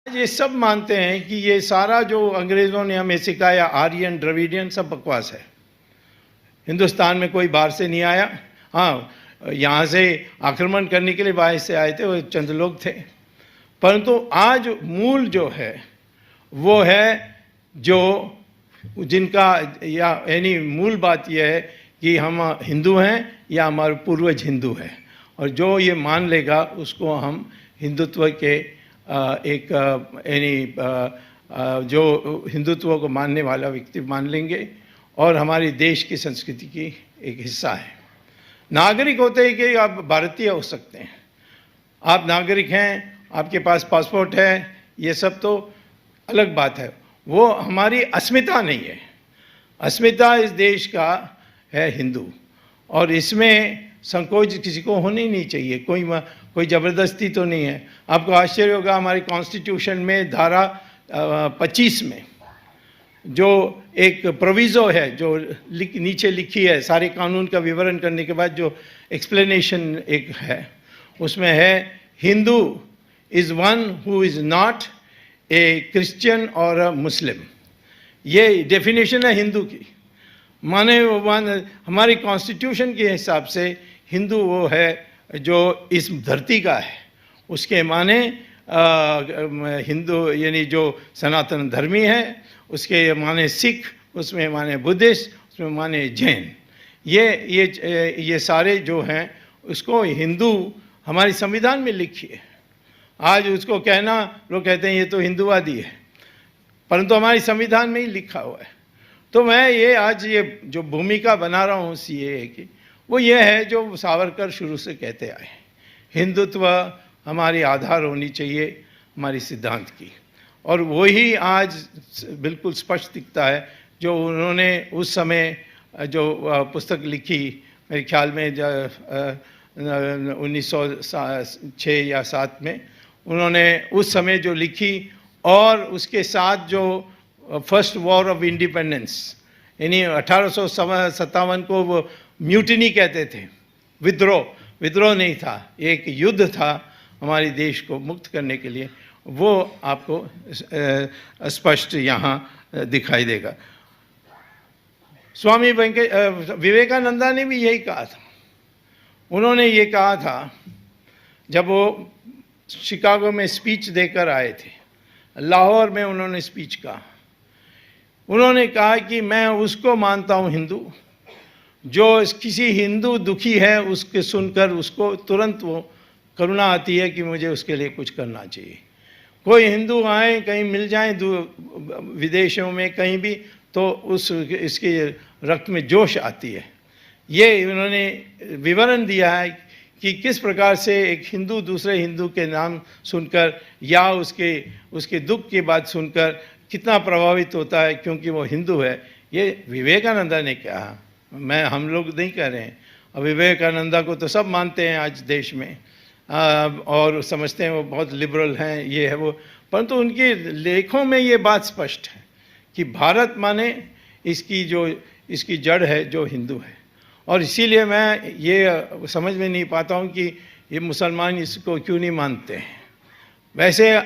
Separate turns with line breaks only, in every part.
ये सब मानते हैं कि ये सारा जो अंग्रेज़ों ने हमें सिखाया आर्यन द्रविडियन सब बकवास है। हिंदुस्तान में कोई बाहर से नहीं आया। हाँ, यहाँ से आक्रमण करने के लिए बाहर से आए थे, वो चंद लोग थे, परंतु आज मूल जो है वो है जो जिनका या यानी मूल बात यह है कि हम हिंदू हैं या हमारे पूर्वज हिंदू हैं, और जो ये मान लेगा उसको हम हिंदुत्व के एक यानी जो हिंदुत्व को मानने वाला व्यक्ति मान लेंगे और हमारे देश की संस्कृति की एक हिस्सा है। नागरिक होते हैं कि आप भारतीय हो सकते हैं, आप नागरिक हैं, आपके पास पासपोर्ट है, ये सब तो अलग बात है, वो हमारी अस्मिता नहीं है। अस्मिता इस देश का है हिंदू, और इसमें संकोच किसी को होनी नहीं चाहिए। कोई ज़बरदस्ती तो नहीं है। आपको आश्चर्य होगा, हमारे कॉन्स्टिट्यूशन में धारा 25 में जो एक प्रोविज़ो है जो नीचे लिखी है, सारे कानून का विवरण करने के बाद जो एक्सप्लेनेशन एक है, उसमें है Hindu is one who is not a Christian और अ मुस्लिम। ये डेफिनेशन है हिंदू की। माने हमारी कॉन्स्टिट्यूशन के हिसाब से हिंदू वो है जो इस धरती का है, उसके माने हिंदू यानी जो सनातन धर्मी है, उसके माने सिख, उसमें माने बुद्धिस्ट, उसमें माने जैन। ये सारे जो हैं उसको हिंदू हमारी संविधान में लिखी है। आज उसको कहना, लोग कहते हैं ये तो हिंदूवादी है, परंतु हमारी संविधान में ही लिखा हुआ है। तो मैं ये आज ये जो भूमिका बना रहा हूँ सीएए की, वो ये है जो सावरकर शुरू से कहते आए, हिंदुत्व हमारी आधार होनी चाहिए हमारी सिद्धांत की, और वही आज बिल्कुल स्पष्ट दिखता है। जो उन्होंने उस समय जो पुस्तक लिखी, मेरे ख्याल में 1906 या 7 में उन्होंने उस समय जो लिखी, और उसके साथ जो फर्स्ट वॉर ऑफ इंडिपेंडेंस यानी 1857 को वो म्यूटिनी कहते थे, विद्रोह नहीं था, एक युद्ध था हमारे देश को मुक्त करने के लिए, वो आपको स्पष्ट यहाँ दिखाई देगा। स्वामी विवेकानंदा ने भी यही कहा था। उन्होंने ये कहा था जब वो शिकागो में स्पीच देकर आए थे, लाहौर में उन्होंने स्पीच कहा। उन्होंने कहा कि मैं उसको मानता हूँ हिंदू जो किसी हिंदू दुखी है उसके सुनकर उसको तुरंत वो करुणा आती है कि मुझे उसके लिए कुछ करना चाहिए। कोई हिंदू आए, कहीं मिल जाए विदेशों में कहीं भी, तो इसके रक्त में जोश आती है। ये उन्होंने विवरण दिया है कि किस प्रकार से एक हिंदू दूसरे हिंदू के नाम सुनकर या उसके दुख की बात सुनकर कितना प्रभावित होता है, क्योंकि वो हिंदू है। ये विवेकानंदा ने कहा, हम लोग नहीं कह रहे हैं। और विवेकानंदा को तो सब मानते हैं आज देश में, और समझते हैं वो बहुत लिबरल हैं, ये है वो, परंतु उनके लेखों में ये बात स्पष्ट है कि भारत माने इसकी जड़ है जो हिंदू है। और इसीलिए मैं ये समझ में नहीं पाता हूँ कि ये मुसलमान इसको क्यों नहीं मानते हैं। वैसे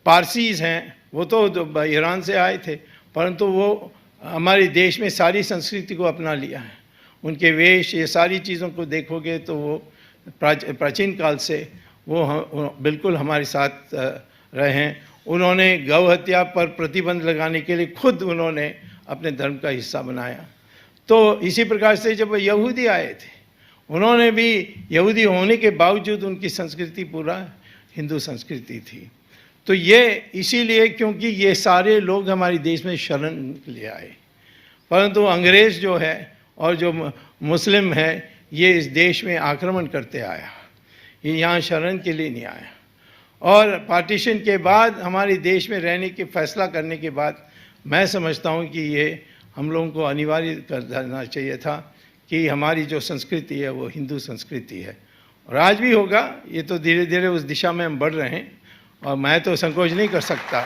पारसीज़ हैं, वो तो ईरान से आए थे, परंतु वो हमारे देश में सारी संस्कृति को अपना लिया है। उनके वेश, ये सारी चीज़ों को देखोगे तो वो प्राचीन काल से वो बिल्कुल हमारे साथ रहे हैं। उन्होंने गौ हत्या पर प्रतिबंध लगाने के लिए खुद उन्होंने अपने धर्म का हिस्सा बनाया। तो इसी प्रकार से जब यहूदी आए थे, उन्होंने भी यहूदी होने के बावजूद उनकी संस्कृति पूरा हिंदू संस्कृति थी। तो ये इसीलिए क्योंकि ये सारे लोग हमारे देश में शरण के लिए आए, परंतु अंग्रेज़ जो है और जो मुस्लिम है, ये इस देश में आक्रमण करते आया, ये यहाँ शरण के लिए नहीं आया। और पार्टीशन के बाद हमारे देश में रहने के फैसला करने के बाद मैं समझता हूँ कि ये हम लोगों को अनिवार्य कर देना चाहिए था कि हमारी जो संस्कृति है वो हिंदू संस्कृति है, और आज भी होगा। ये तो धीरे धीरे उस दिशा में हम बढ़ रहे हैं, और मैं तो संकोच नहीं कर सकता